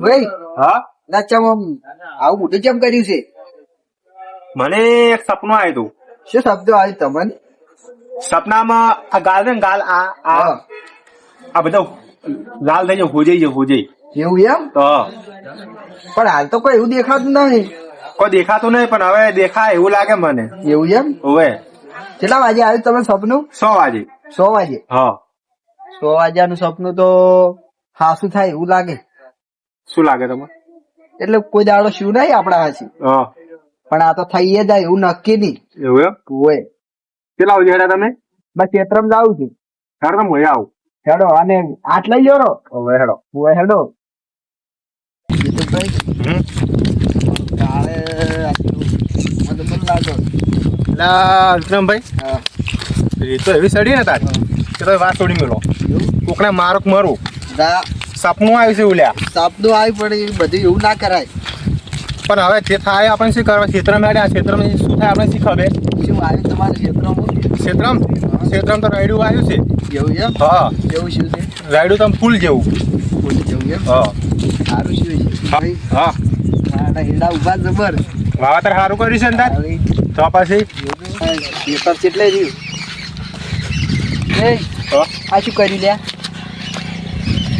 ભાઈ હા ના ચમ આવું મોટું ચમ કર્યું છે? મને એક સપનું આવ્યું શું શબ્દો આવ્યું તમને? હતું સપનામાં આ ગાલ છે ને ગાલ હા. આ બધા લાલ થઈ જાય હોજઈ એવું એમ? તો પણ હાલ તો કોઈ એવું દેખાતું નહીં. કોઈ દેખાતું નહીં પણ હવે દેખાય એવું લાગે મને. એવું એમ? હવે કેટલા વાગે આવ્યું તમે સપનું? 100 વાગે. 100 વાગે. હા 100 વાગ્યાનું સપનું તો હાસું થાય એવું લાગે. શું લાગે તમને? એટલે કોઈ દાડો શું નહીં આપડા હાસી, હા પણ આ તો થઈ જાય એવું નક્કી નહીં. એવું એમ? હોય કેટલા વાગે હેડા તમે? બસ ક્ષેત્રમાં જાવું છે. હેડ તમે હોય આવું. હેડો અને આટ લઈ લ્યો રો. હવે હેડો. હોય હેડો. જીતુભાઈ કાલે મને મન લાગ્યો. વિક્રમભાઈ હા. એ તો એવી સડી ને તારી કે તો વાત છોડી મેલો કોકને મારું મરું દા સપનું આવ્યું છે ઉલ્યા. શબ્દો આવી પણ એ બધું એવું ના કરાય. પણ હવે જે થાય આપણે શું કરવા? ક્ષેત્રમાં હેડ્યા ક્ષેત્રમાં શું થાય આપણે શી ખબર? શું આવ્યું તમારા ક્ષેત્રમાં? ક્ષેત્રમાં તો રાયડું આવ્યું છે. એવું એમ? હા એવું શું છે? રાયડું તો ફૂલ જેવું. બોલી જવું એમ? હા સારું શું છે ભાઈ? હા આના હીડા ઉભા જબર. વાવાતર સારું કર્યું છે ને તાર તો પછી પેપર કેટલે રહ્યું? એ આ શું કરી લ્યા?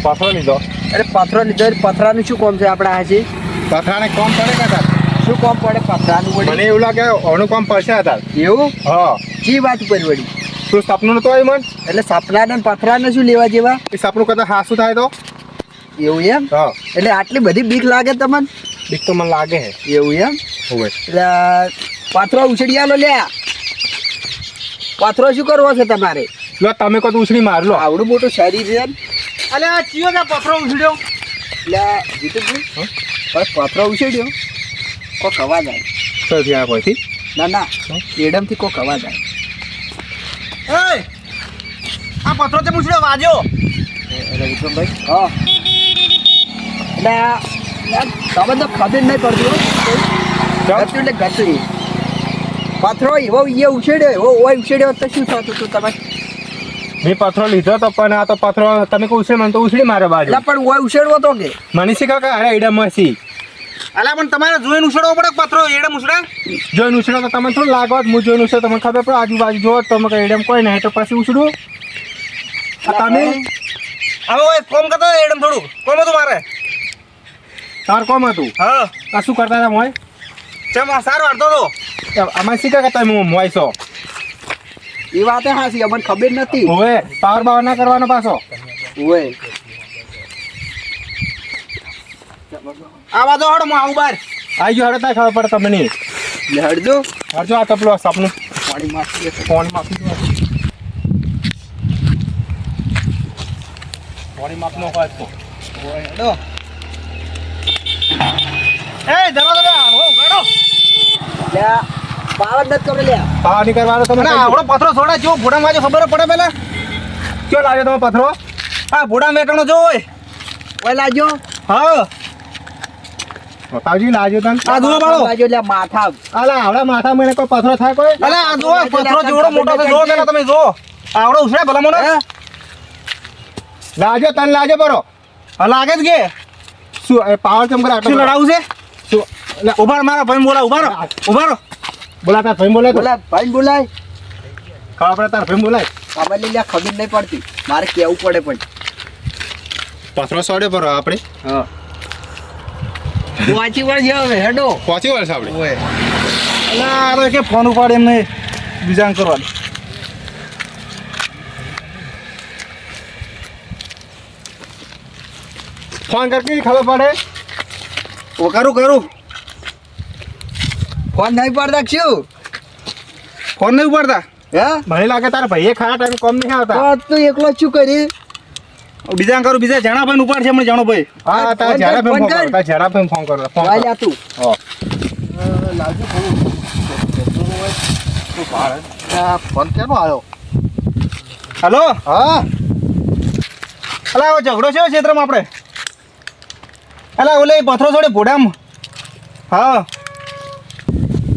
પથરો લીધો. અરે પથરો લીધો. પથરાનું શું કામ છે આપડા હાજી? પથરાને કોમ પડે કે તાર? શું કામ પડે પથરાનું મને વળી? એવું લાગે ઓનું કામ પડશે તાર. એવું? હા જી વાત ઉપર વળી. તું સપનું નતું આવ્યું મન? એટલે સપના ને પથરાને શું લેવા જેવા? એ સપનું કરતા હાસું થાય તો? એવું એમ? હા એટલે આટલી બધી બીક લાગે તમને? બીક તો મને લાગે હે. એવું એમ? હોવે એટલે પથરો ઉછળી આલો લ્યા. પથરો શું કરવો છે તમારે? લો તમે કહો તો ઉછળી માર લો. આવડું મોટું શરીર છે. અલે આ ચિયો કે પથરો ઉછળ્યો? એટલે જીતુભાઈ બસ પથરો ઉછળ્યો કોક અવાજ આવે. તો ત્યાં પછી ના ના એડમથી કોક અવાજ આવે. આ પથરો તે ઉછળ્યો વાજ્યો. એટલે વિક્રમભાઈ હા એટલે તમે તો ખબર નહીં પડતી હો. ગતું એટલે ગતું. પથરો એવો એ ઉછેડ્યો એવો ઓય ઉછેડ્યો તો શું થતું હતું તમે? મેં પથરો લીધો તો પણ આ તો પથરો તમે કહું છે મને તો ઉછળી મારે બાજુ. એટલે પણ ઓય ઉછેડવો તો કે મને શીખા કે અરે એડા મસી. અલા પણ તમારે જોઈને ઉછળવો પડે પથરો એડમ ઉછળે. જોઈને ઉછળો તો તમે થોડું લાગવત હું જોઈને ઉછળો તમને ખબર પડે આજુબાજુ જો તમે કઈ એડમ કોઈ નહીં તો પછી ઉછળું. તમે હવે ઓય કોમ કરતો એડમ થોડું કોમ હતું મારે. તાર કોમ હતું? હા આ શું કરતા હતા મોય? ચમ આ સારો હાડતો તો. આમાં શીખા કે તમે મોય છો? એ વાતે હાસી અમને ખબર નથી. હવે પાવર બાવર ના કરવાનો પાછો. ઓય આ બાજુ હડ હું આવું બહાર. આવી ગયો હડતા ખબર પડે તમને નહીં. લડજો હરજો આ તપલો સપનું પાણી માફી ફોન માપી દો. ફોન માપનો હોય તો હેડો. એ જરા જરા હો ગાડો. લ્યા પાવર નથી કરે લ્યા. પાવર નહીં કરવાનો તમે. અને આવડો પથરો છોડા જો ભોડા માં ખબર પડે પેલા. ક્યો લાવ્યો તમે પથરો? આ ભોડા મેટણો જો ઓય. ઓય લાજો. હા બતાવજી લાજો તને. આ જુઓ બાળો. લાજો લ્યા માથા. અલા આવડા માથા મને કોઈ પથરો થાય કોઈ? અલે આ જુઓ પથરો જેવડો મોટો છે જો પેલા તમે જો. આવડો ઉછળે ભલા મને. લાજો તને લાજો બરો. હા લાગે જ કે શું એ પાવર ચમ કરે? શું લડાવું છે? શું ઉભા રહો, મારા ભાઈ બોલા. ઉભા રહો. બોલાતા ભાઈ બોલે તો બોલા ભાઈ બોલાય. ખબર પડે તાર ભાઈ બોલાય. ખબર નહીં લ્યા ખબર નહીં પડતી. મારે કેવું પડે પણ. પથરો સોડે પર આપણે હા વાંચી વળ જાવ હેડો. પહોંચી વળશે આપણે. ઓય અલે આ તો કે ફોન ઉપાડે એમને બીજાને કરવા દે. ફોન કરકે ખબર પડે. ઓ કરું ફોન નહીં પડતા શું? ફોન નહીં ઉપાડતા. હે મને લાગે તારા ભાઈએ ખાયા ટાઈમ કોમ નહીં આવતા. તો તું એકલો જ શું કરી? બીજા કરું બીજા જણા ભાઈ ઉપાડશે એમને જાણો ભાઈ. હા તારા જરા ફોન કરો. તારા જરા ફોન કરો. ફોન વાય લ્યા તું. હા લાવજો ફોન કેનો આવ્યો? હેલો. હા અલા આવો ઝઘડો છે ક્ષેત્રમાં આપણે. અલા ઓલે પથરો છોડે ભોડામ. હા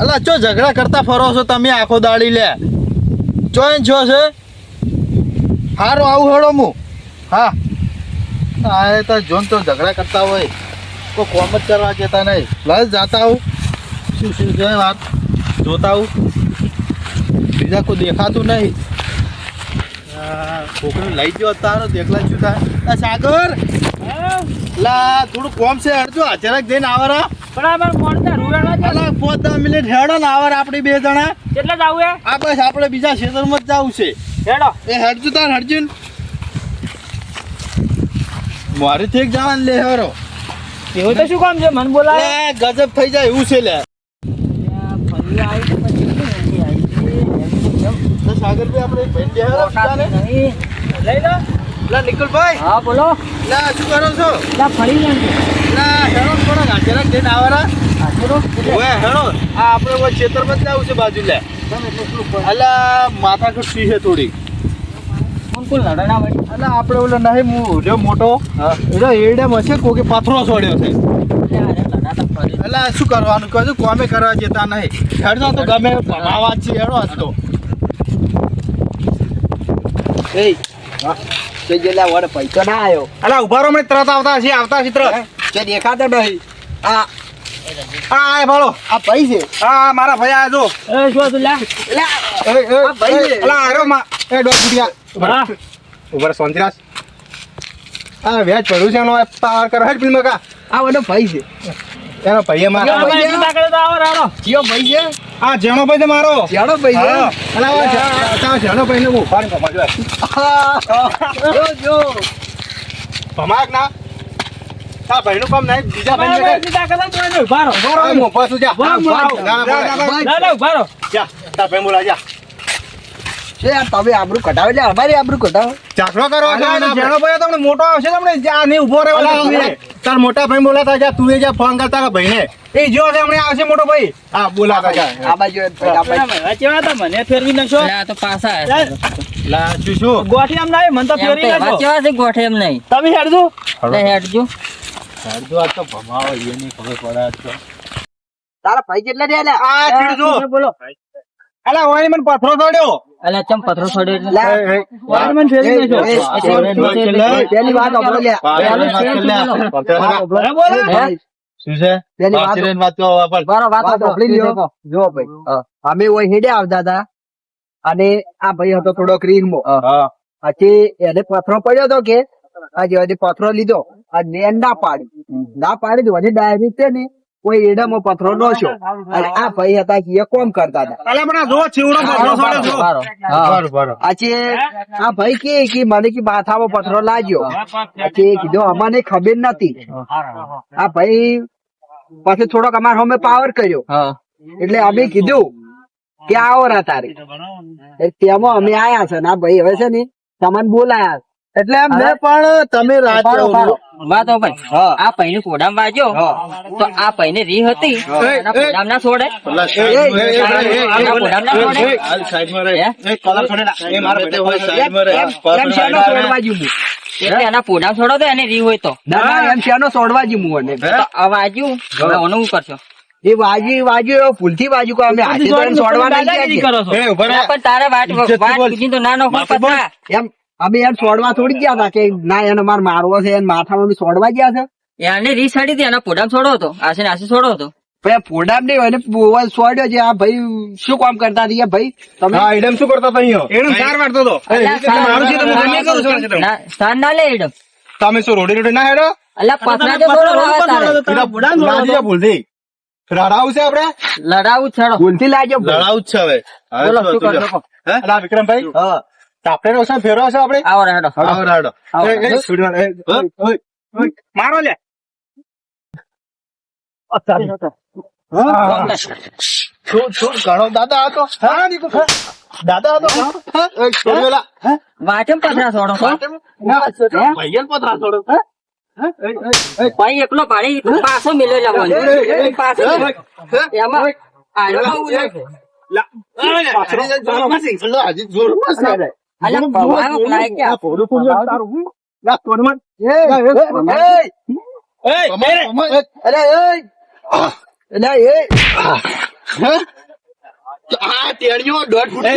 અલા ચો ઝઘડા કરતા ફરો છો તમે આખો દાડી લે? ચોઈન છો છે? હારું આવું હેડો હું. હા આ તો જોન તો ઝઘડા કરતા હોય કોઈ કોમ જ કરવા જતા નહીં. બસ જાતા આવું, શું શું છે વાત જોતા આવું, બીજા કોઈ દેખાતું નહીં. છોકરીને લઈ ગયો તારો દેખલા શું થાય. આ સાગર લા થોડું કોમ છે હરજો અચાનક જઈને આવરા. બરાબર કોણ છે રૂવાડા છે અલા 5-10 મિનિટ હેડો ને આવર આપણે બે જણા. કેટલે જાવું હે આ બસ આપણે બીજા ક્ષેત્રમાં જ જવું છે. હેડો એ હેડજો તાર હરજુન મારી ઠીક જવાનું લે હેરો. એવું તો શું કામ છે મને બોલાવે લે ગજબ થઈ જાય એવું છે લે. ફરી આવી તો પછી નથી આવી તો સાગરભાઈ આપણે એક ભાઈ બેહારો બીજાને. લઈ લો લા નિકુલભાઈ હા બોલો લા શું કરો છો. લા ફરી લેજો લા હેડો થોડા અચાનક જઈને આવરા. આટલો ઓએ હેડો આ આપણે વો ક્ષેત્રમાં જ જવું છે બાજુ લે. અલા માથા કુટ સી છે થોડી. કોણ કોણ લડના ભાઈ અલા આપણે ઓલો નહીં હું જો મોટો એનો એડમ હશે કોકે પાથરો છોડ્યો છે. લડા તો ફરી અલા શું કરવાનું કહો કોમે કરવા જતા નહીં. હેડો તો ગમે ભમાવા જ છે હેડો આજ તો. એ તે જેલા વડ પૈસો ના આયો અલા ઉભા રહો, હમણાં તરત આવતા છે તરત. તે દેખાતો નહીં. આ આ ભાળો આ ભાઈ છે. આ મારા ભાઈ આ જો. એ શું તું લા એલા એ આ ભાઈ છે. અલા આરો માં એ ડોક ગુડિયા હા ઉભા સોંતરાસ. આ વ્યાજ પડ્યું છે એનો પાર કરો હેડ ફિલ્મ કા. આ વડો ભાઈ છે. એનો ભાઈ મારા ભાઈ છે. ચિંતા કરે તો આવો રાડો જીઓ ભાઈ છે. આ જેણો ભાઈ છે મારો. જાડો ભાઈ છે. હા અલા આ જેણો ભાઈ ને હું ફાન કમા જો. જો જો ભમાક ના તા ભાઈ નું કામ નહીં બીજા ભાઈ ને ચિંતા કરે તો એને ઉભા રહો બરાબર મો પાછું જા. વાહ, વાહ, ના ના ઉભા રહો જા તા ભાઈ બોલા જા. છે આ તમે આબરૂ કઢાવે એટલે અમારી આબરૂ કઢાવો. ચાકરો કરો જેણો ભાઈ તમને મોટો આવશે તમને જા નહીં ઉભો રહેવાનો. તાર મોટા ભાઈ બોલાતા જા તું એ જા ફોન કર તારા ભાઈને. એ જો છે હમણાં આવશે મોટો ભાઈ. હા બોલાતા જા. આ બાજુ આ બાજુ. કેવા હતા મને ફેરવી નાખશો તો પાછા લા શું શું ગોઠી એમ નહીં મને તો ફેરવી નાખો કેવા છે ગોઠે એમ નહીં તમે હેડજો હેડજો જો આ તો ભમાવો એની ખબર પડે આજ તો. તારા ભાઈ કેટલા રહ્યા લ્યા? આ ચીડજો. બોલો અલા ઓય મને પથરો છોડ્યો. એટલે ચમ પથરો છોડ્યો એટલે લા, વાળ મને ફેરવી નાખો પેલી વાત સાંભળો લ્યા. બોલો શું છે પેલી વાત પાછળની વાત કહો આપણ. બરો વાત વાત સાંભળી લ્યો. જો ભાઈ અમે ઓય હેડે આવતા હતા અને આ ભાઈ હતો થોડોક રીંગમો. હા પછી એને પથરો પડ્યો હતો કે આ જેવા પથરો લીધો અને ના પાડી તો વધી ડાયરેક્ટ છે ને કોઈ એડામાં પથરો નો છો. અને આ ભાઈ હતા કે એ કોમ કરતા હતા. અલા પણ આ જો ચીવડો પથરો છોડ્યો છો. બારો બરોબર બરોબર. આજે આ ભાઈ કે મને કે માથામાં પથરો લાગ્યો. પછી એ કીધું અમને ખબર નથી. આ ભાઈ પછી થોડોક અમારા સામે પાવર કર્યો હા એટલે અમે કીધું કે આવો રા તારે. તેમાં અમે આયા છે ને આ ભાઈ હવે છે ને તમને બોલાયા એટલે એમ ને પણ તમે રાતે વાત ભાઈ આ પૈને કોડામ વાગ્યો તો આ પૈને રી હતી એના કોડામ ના છોડે એમ શેનો છોડવા જ્યું હું? એટલે એના પોડામ છોડો તો એને રી હોય તો ના, ના, એમ શેનો છોડવા જ્યું હું એને? તો આ વાગ્યું હવે ઓનું શું કરશો એ વાજ્યું એવો ભૂલથી વાજ્યું કે અમે હાથે તો એને છોડવા નહીં દાદાગીરી ગયા કરો છો પણ તારે વાત કીધી તો ના નો પથરા એમ અમે એને છોડવા થોડી ગયા હતા કે ના એને માર મારવો છે એને માથામાં બી છોડવા ગયા છે. એને રી સડી હતી એના પોડામ છોડો હતો આશે ને આશે છોડો હતો ભાઈ ફોડામ નહીં હોય ને બોવલ છોડ્યો છે. આ ભાઈ શું કામ કરતા હતા ભાઈ તમે? હા એડમ શું કરતો હતો અહીંયા? એડમ ચાર વાળતો હતો. મારું છે તમે સામે કરો છો ને? ના સ્થાન ના લે એડમ તમે શું રોડી રોડી ના હેડો? અલ્યા પથરા તો છોડો ના તારે લાજી ભૂલથી લડાવું છે આપણે લડાવું છેડો ભૂલથી લાગ્યો ભાઈ. લડાવું જ છે હવે. બોલો શું કરશો અલા વિક્રમભાઈ હા તાપડે રોસા ફેરો હશે આપણે. આવો હેડો આવો રાડો. મારો લે. શું ઘણો દાદા હતો? હા દીકુ દાદા હતો. છોડ્યો વાચમ પથરા છોડો છો ભાઈ પતરા છોડો. ભાઈ એકલો પાડી પાછો મિલે લેવાનો પાછો એમાં આડો ઉલે છે અલ્યા પવાયો લાઈ ગયા અરે એ આ ટેણીઓ 1.5 ફૂટ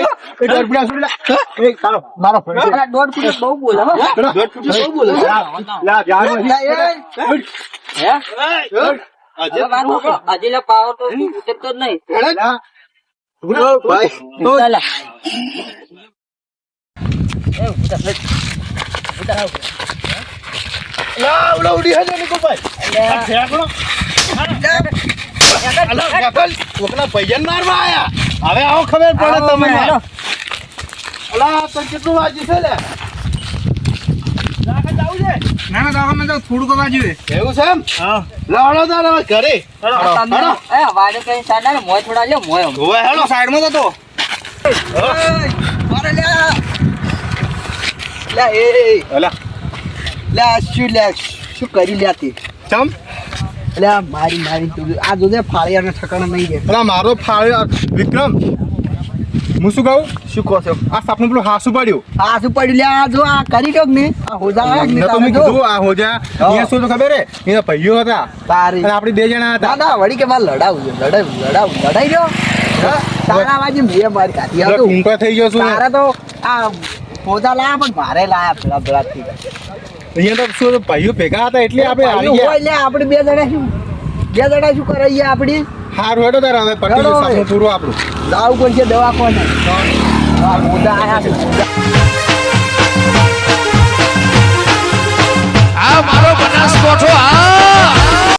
એ દોઢ ફૂટ આસુ લા. એ તારો મારો ફોન અલા, 1.5 ફૂટ બહુ બોલે હો. 1.5 ફૂટ બહુ બોલે છે. લા જાનો લા, એ, હે? હવે વાત સાંભળો. હજી લે પાવર તો ઉતરતો જ નહીં. લા ઓ ભાઈ ચાલે. લા ઉડા ઉડી હે ને ભાઈ આ ફેંકણો અલા ગફલ કોકના ભૈયન મારવા આયા હવે આવો ખબર પડે તમને અલા તો કેટલું વાજી છે લે રાખા જાવું છે ના ના દવાખાને તો થોડુંક બાજુ એવું છે એમ હા લાડો તારા ઘરે તમે એ વાડે કઈ સાડા ને મોય થોડા લ્યો મોય ઓય હેડો સાઈડમાં તો મારે લ્યા લ્યા એ અલા લ્યા શું કરી લ્યા તે ચમ લ્યા મારી તું આ જોજે ફાળિયાના ઠકાણા નહીં દે અલા મારો ફાળ્યો વિક્રમ હું શું કહું શું કહો છો આ સાપનું પેલું હાસું પડ્યું આ શું પડ્યું લ્યા જો આ કરી દો ને આ હોજા ન તો મેં કીધું આ હોજા અહીંયા શું તો ખબર હે એના ભાઈઓ હતા તારી અને આપણે બે જણા હતા દાદા વળી કે મારે લડાઈ દો તારા બાજુ મેં મારી કાઢી એટલે આવતું ટૂંકા થઈ ગયો છું તારે તો આ હોજા લાયા પણ મારે લાયા ભેળા થઈ અહીંયા તો શું ભાઈઓ ભેગા હતા એટલે આપણે આવી ગયા હોય લે આપણે બે જણા શું કરાઈએ આપડી હારું હેડો તારે હવે પટી હેડો ગયું હવે. સાપનું પૂરું આપણું લાવું કોણ છે દવા કોને આ હોજા આયા છે આ મારો બનાસકોઠો આ